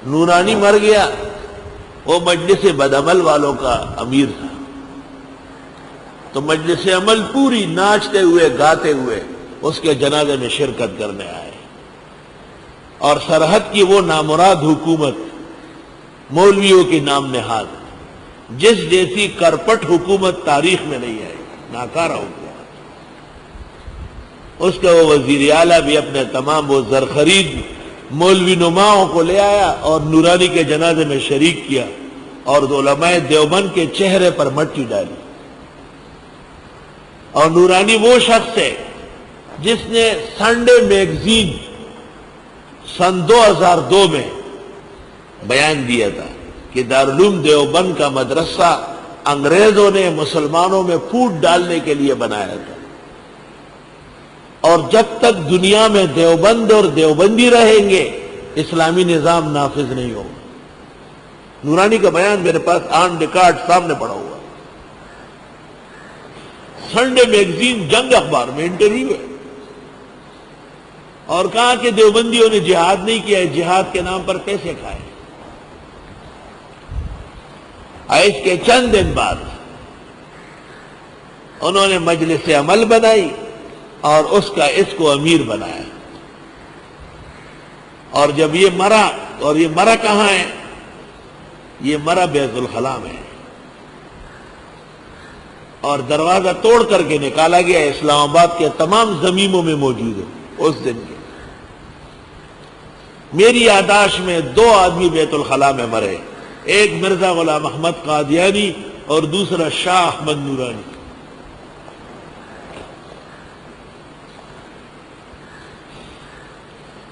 نورانی مر گیا، وہ مجلس بدعمل والوں کا امیر تھا، تو مجلس عمل پوری ناچتے ہوئے گاتے ہوئے اس کے جنازے میں شرکت کرنے آئے، اور سرحد کی وہ نامراد حکومت، مولویوں کی نام نہاد، جس جیسی کرپٹ حکومت تاریخ میں نہیں آئی، ناکارہ حکومت، اس کا وہ وزیر اعلیٰ بھی اپنے تمام وہ زرخرید مولوی نماؤں کو لے آیا اور نورانی کے جنازے میں شریک کیا، اور علماء دیوبند کے چہرے پر مٹی ڈالی۔ اور نورانی وہ شخص ہے جس نے سنڈے میگزین سن 2002 میں بیان دیا تھا کہ دارالعلوم دیوبند کا مدرسہ انگریزوں نے مسلمانوں میں پھوٹ ڈالنے کے لیے بنایا تھا، اور جب تک دنیا میں دیوبند اور دیوبندی رہیں گے اسلامی نظام نافذ نہیں ہوگا۔ نورانی کا بیان میرے پاس آن ریکارڈ سامنے پڑا ہوا، سنڈے میگزین جنگ اخبار میں انٹرویو ہے، اور کہا کہ دیوبندیوں نے جہاد نہیں کیا ہے، جہاد کے نام پر پیسے کھائے۔ اس کے چند دن بعد انہوں نے مجلس عمل بنائی اور اس کو امیر بنایا، اور جب یہ مرا، اور یہ مرا کہاں ہے؟ یہ مرا بیت الخلاء میں ہے، اور دروازہ توڑ کر کے نکالا گیا، اسلام آباد کے تمام زمینوں میں موجود ہے اس دن کے۔ میری یادداشت میں 2 آدمی بیت الخلاء میں مرے، ایک مرزا غلام احمد قادیانی اور دوسرا شاہ احمد نورانی۔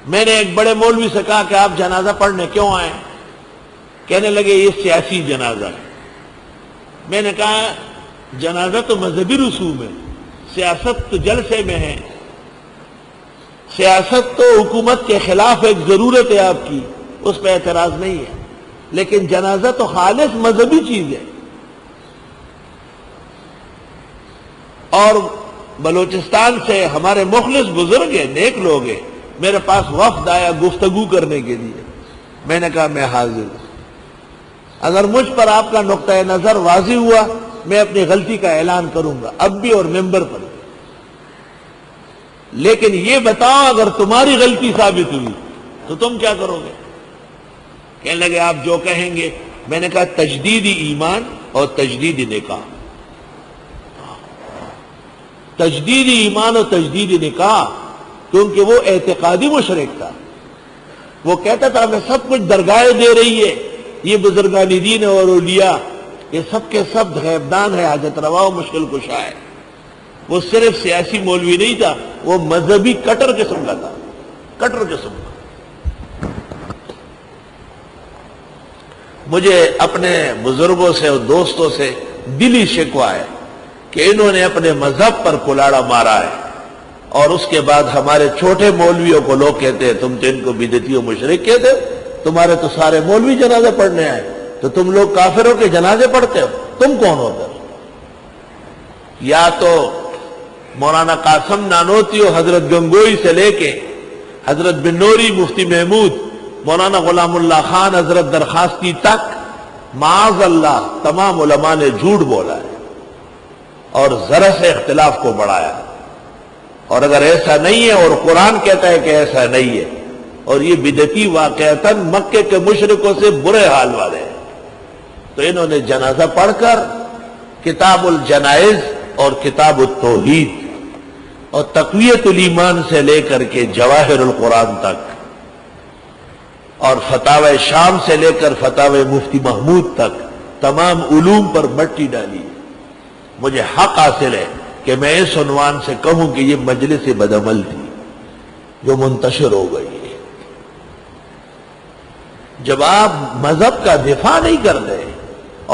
میں نے ایک بڑے مولوی سے کہا کہ آپ جنازہ پڑھنے کیوں آئے؟ کہنے لگے یہ سیاسی جنازہ ہے۔ میں نے کہا جنازہ تو مذہبی رسوم ہے، سیاست تو جلسے میں ہے، سیاست تو حکومت کے خلاف ایک ضرورت ہے آپ کی، اس پہ اعتراض نہیں ہے، لیکن جنازہ تو خالص مذہبی چیز ہے۔ اور بلوچستان سے ہمارے مخلص بزرگ ہیں، نیک لوگ ہیں، میرے پاس وفد آیا گفتگو کرنے کے لیے۔ میں نے کہا میں حاضر ہوں، اگر مجھ پر آپ کا نقطہ نظر واضح ہوا میں اپنی غلطی کا اعلان کروں گا، اب بھی اور ممبر پر بھی، لیکن یہ بتاؤ اگر تمہاری غلطی ثابت ہوئی تو تم کیا کرو گے؟ کہنے لگے آپ جو کہیں گے۔ میں نے کہا تجدیدی ایمان اور تجدیدی نکاح، تجدیدی ایمان اور تجدیدی نکاح، کیونکہ وہ اعتقادی مشرک تھا، وہ کہتا تھا میں سب کچھ درگاہیں دے رہی ہے، یہ بزرگان دین اور اولیاء یہ سب کے سب غیبدان ہے، حاجت روا و مشکل کشا ہے۔ وہ صرف سیاسی مولوی نہیں تھا، وہ مذہبی کٹر قسم کا تھا، کٹر قسم کا۔ مجھے اپنے بزرگوں سے اور دوستوں سے دلی شکوہ ہے کہ انہوں نے اپنے مذہب پر کلاڑا مارا ہے، اور اس کے بعد ہمارے چھوٹے مولویوں کو لوگ کہتے ہیں تم تو ان کو بدعتی و مشرک کہتے ہو، تمہارے تو سارے مولوی جنازے پڑھنے آئے، تو تم لوگ کافروں کے جنازے پڑھتے ہو، تم کون ہوتے ہو؟ یا تو مولانا قاسم نانوتی و حضرت گنگوئی سے لے کے حضرت بن نوری، مفتی محمود، مولانا غلام اللہ خان، حضرت درخواستی تک معاذ اللہ تمام علماء نے جھوٹ بولا ہے اور ذرا سے اختلاف کو بڑھایا، اور اگر ایسا نہیں ہے اور قرآن کہتا ہے کہ ایسا نہیں ہے، اور یہ بدعتی واقعتاً مکے کے مشرکوں سے برے حال والے ہیں، تو انہوں نے جنازہ پڑھ کر کتاب الجنائز اور کتاب التوحید اور تقویت الایمان سے لے کر کے جواہر القرآن تک، اور فتاوی شام سے لے کر فتاوی مفتی محمود تک تمام علوم پر مٹی ڈالی۔ مجھے حق حاصل ہے کہ میں اس عنوان سے کہوں کہ یہ مجلس بدعمل تھی جو منتشر ہو گئی ہے۔ جب آپ مذہب کا دفاع نہیں کرتے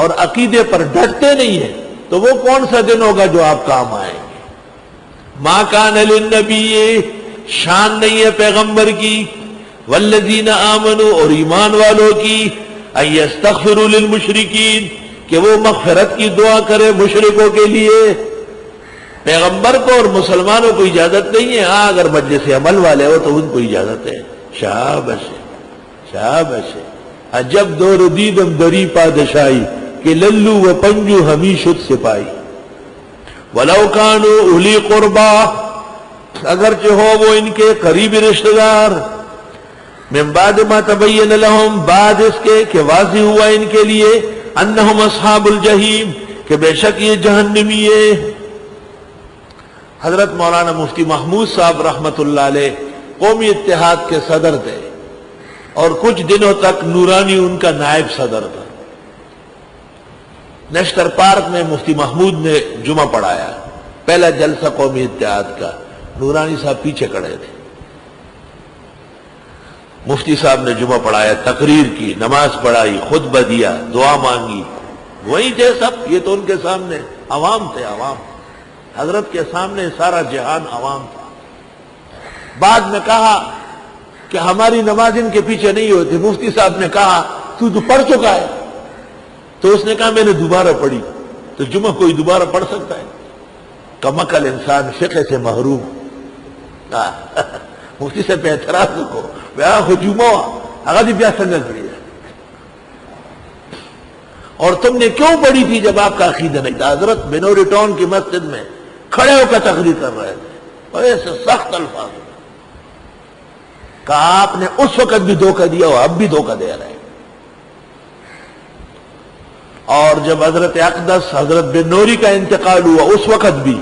اور عقیدے پر ڈٹتے نہیں ہیں تو وہ کون سا دن ہوگا جو آپ کام آئیں گے؟ ما کان للنبی، شان نہیں ہے پیغمبر کی، والذین آمنوا، اور ایمان والوں کی، ان یستغفروا للمشرکین، کہ وہ مغفرت کی دعا کرے مشرکوں کے لیے۔ پیغمبر کو اور مسلمانوں کو اجازت نہیں ہے، ہاں اگر مجلس عمل والے ہو تو ان کو اجازت ہے۔ شاباش ہے، شاباش ہے، عجب دور دیدم دری پادشاہی کہ للو و پنجو ہمی شد سپاہی ولو کانوا اولی قربا اگرچہ ہو وہ ان کے قریبی رشتہ دار من بعد ما تبین لہم بعد اس کے کہ واضح ہوا ان کے لیے انہم اصحاب الجحیم کہ بے شک یہ جہنمی ہے۔ حضرت مولانا مفتی محمود صاحب رحمت اللہ علیہ قومی اتحاد کے صدر تھے اور کچھ دنوں تک نورانی ان کا نائب صدر تھا۔ نشتر پارک میں مفتی محمود نے جمعہ پڑھایا، پہلا جلسہ قومی اتحاد کا، نورانی صاحب پیچھے کھڑے تھے۔ مفتی صاحب نے جمعہ پڑھایا، تقریر کی، نماز پڑھائی، خطبہ دیا، دعا مانگی، وہی تھے سب، یہ تو ان کے سامنے عوام تھے، عوام حضرت کے سامنے سارا جہان عوام تھا۔ بعد میں کہا کہ ہماری نماز ان کے پیچھے نہیں ہوتی۔ مفتی صاحب نے کہا تو پڑھ چکا ہے؟ تو اس نے کہا میں نے دوبارہ پڑھی۔ تو جمعہ کوئی دوبارہ پڑھ سکتا ہے؟ کمعقل انسان فقہ سے محروم۔ مفتی سے پہ اعتراض کو جمعہ اگر بھی بیا سنگل پڑی ہے، اور تم نے کیوں پڑھی تھی جب آپ کا عقیدہ نہیں تھا؟ حضرت بنوری ٹاؤن کی مسجد میں کھڑے ہو کر تقریر کر رہے تھے اور ایسے سخت الفاظ میں کہا آپ نے اس وقت بھی دھوکہ دیا اور اب بھی دھوکہ دے رہے ہیں۔ اور جب حضرت اقدس حضرت بنوری کا انتقال ہوا اس وقت بھی،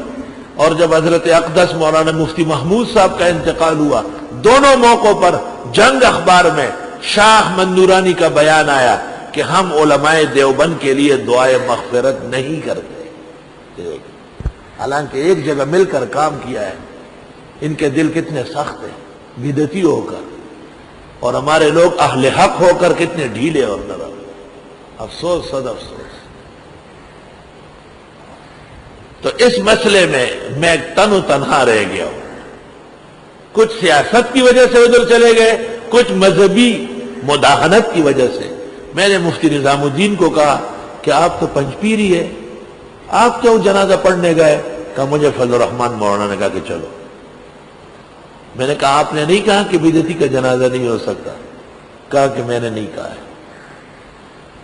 اور جب حضرت اقدس مولانا مفتی محمود صاحب کا انتقال ہوا، دونوں موقعوں پر جنگ اخبار میں شاہ احمد نورانی کا بیان آیا کہ ہم علماء دیوبند کے لیے دعائے مغفرت نہیں کرتے، حالانکہ ایک جگہ مل کر کام کیا ہے۔ ان کے دل کتنے سخت ہیں بدعتی ہو کر، اور ہمارے لوگ اہل حق ہو کر کتنے ڈھیلے اور نرم۔ افسوس، صد افسوس۔ تو اس مسئلے میں میں تن و تنہا رہ گیا ہوں۔ کچھ سیاست کی وجہ سے ادھر چلے گئے، کچھ مذہبی مداہنت کی وجہ سے۔ میں نے مفتی نظام الدین کو کہا کہ آپ تو پنج پیری ہے، آپ کیوں جنازہ پڑھنے گئے؟ کہا مجھے فضل الرحمان مولانا نے کہا کہ چلو۔ میں نے کہا آپ نے نہیں کہا کہ بدعتی کا جنازہ نہیں ہو سکتا؟ کہا کہ میں نے نہیں کہا ہے۔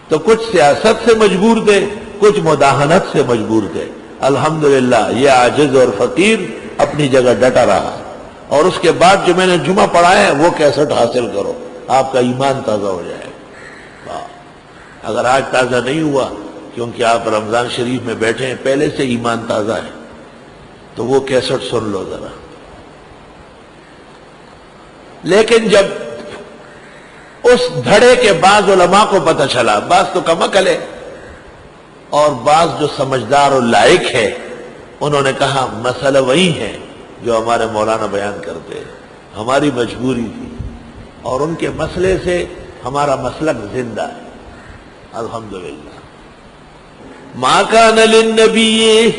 تو کچھ سیاست سے مجبور تھے، کچھ مداہنت سے مجبور تھے۔ الحمدللہ یہ عاجز اور فقیر اپنی جگہ ڈٹا رہا، اور اس کے بعد جو میں نے جمعہ پڑھایا ہے وہ کیسٹ حاصل کرو، آپ کا ایمان تازہ ہو جائے۔ اگر آج تازہ نہیں ہوا کیونکہ آپ رمضان شریف میں بیٹھے ہیں، پہلے سے ایمان تازہ ہے تو وہ کیسٹ سن لو ذرا۔ لیکن جب اس دھڑے کے بعض علماء کو پتہ چلا، بعض تو کم عقل ہے اور بعض جو سمجھدار اور لائق ہے، انہوں نے کہا مسئلہ وہی ہے جو ہمارے مولانا بیان کرتے ہیں، ہماری مجبوری تھی، اور ان کے مسئلے سے ہمارا مسلک زندہ ہے الحمدللہ۔ ما کان للنبی،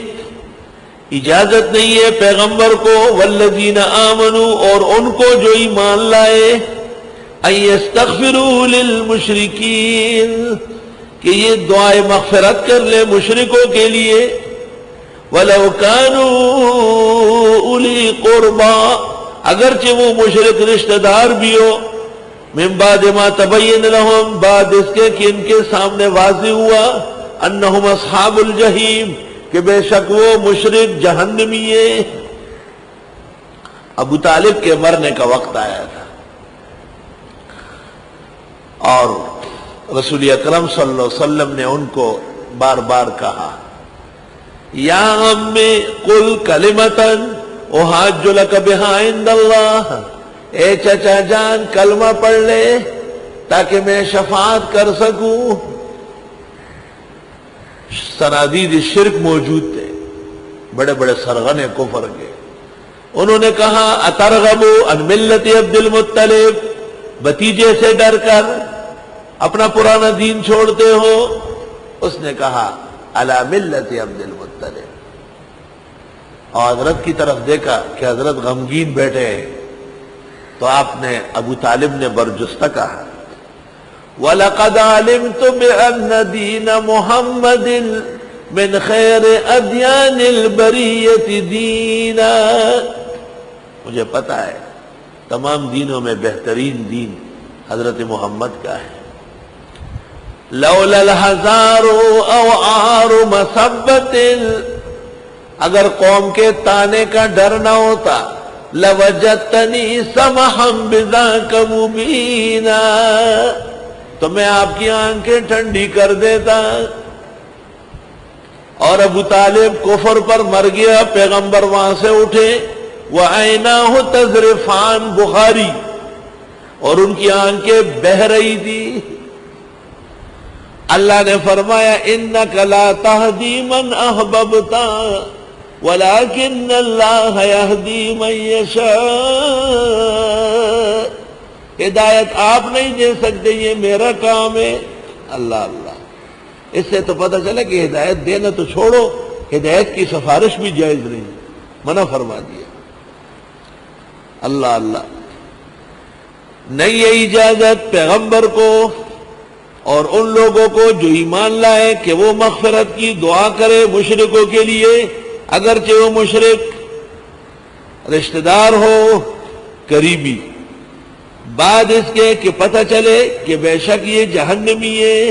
اجازت نہیں ہے پیغمبر کو، والذین آمنوا، اور ان کو جو ایمان لائے، ان یستغفروا للمشرکین، کہ یہ دعائے مغفرت کر لے مشرکوں کے لیے، ولو کانوا اولی قربا، اگرچہ وہ مشرک رشتہ دار بھی ہو، من بعد ما تبین لہم، بعد اس کے کہ ان کے سامنے واضح ہوا، انہم اصحاب الجحیم، کہ بے شک وہ مشرک جہنمی ہے۔ ابو طالب کے مرنے کا وقت آیا تھا اور رسول اکرم صلی اللہ علیہ وسلم نے ان کو بار بار کہا، یا امی قل کلمتاً احاج لک بہا عند اللہ، اے چچا جان کلمہ پڑھ لے تاکہ میں شفاعت کر سکوں۔ صنادید شرک موجود تھے، بڑے بڑے سرغنے کفر کے۔ انہوں نے کہا اترغب عن ملت عبد المطلب، بھتیجے سے ڈر کر اپنا پرانا دین چھوڑتے ہو؟ اس نے کہا علی ملت عبد المطلب، اور حضرت کی طرف دیکھا کہ حضرت غمگین بیٹھے ہیں، تو آپ نے ابو طالب نے برجستہ کہا وَلَقَدْ عَلِمْتُ بِأَنَّ دِينَ مُحَمَّدٍ مِنْ خَيْرِ أَدْيَانِ الْبَرِيَّةِ دِينًا، مجھے پتا ہے تمام دینوں میں بہترین دین حضرت محمد کا ہے، لولا الہزار او آر مسبت، اگر قوم کے تانے کا ڈر نہ ہوتا لوجدتنی سمحا بذاک مبینا، تو میں آپ کی آنکھیں ٹھنڈی کر دیتا۔ اور ابو طالب کفر پر مر گیا، پیغمبر وہاں سے اٹھے، وعیناہ تذرفان، بخاری، اور ان کی آنکھیں بہہ رہی تھی۔ اللہ نے فرمایا انک لا تہدی من احببت ولکن اللہ یہدی من یشاء، ہدایت آپ نہیں دے سکتے، یہ میرا کام ہے۔ اللہ اللہ، اس سے تو پتہ چلا کہ ہدایت دینا تو چھوڑو، ہدایت کی سفارش بھی جائز نہیں، منع فرما دیا۔ اللہ اللہ، نہیں یہ اجازت پیغمبر کو اور ان لوگوں کو جو ایمان لائے کہ وہ مغفرت کی دعا کرے مشرکوں کے لیے، اگرچہ وہ مشرک رشتہ دار ہو قریبی، بعد اس کے کہ پتہ چلے کہ بے شک یہ جہنمی ہے۔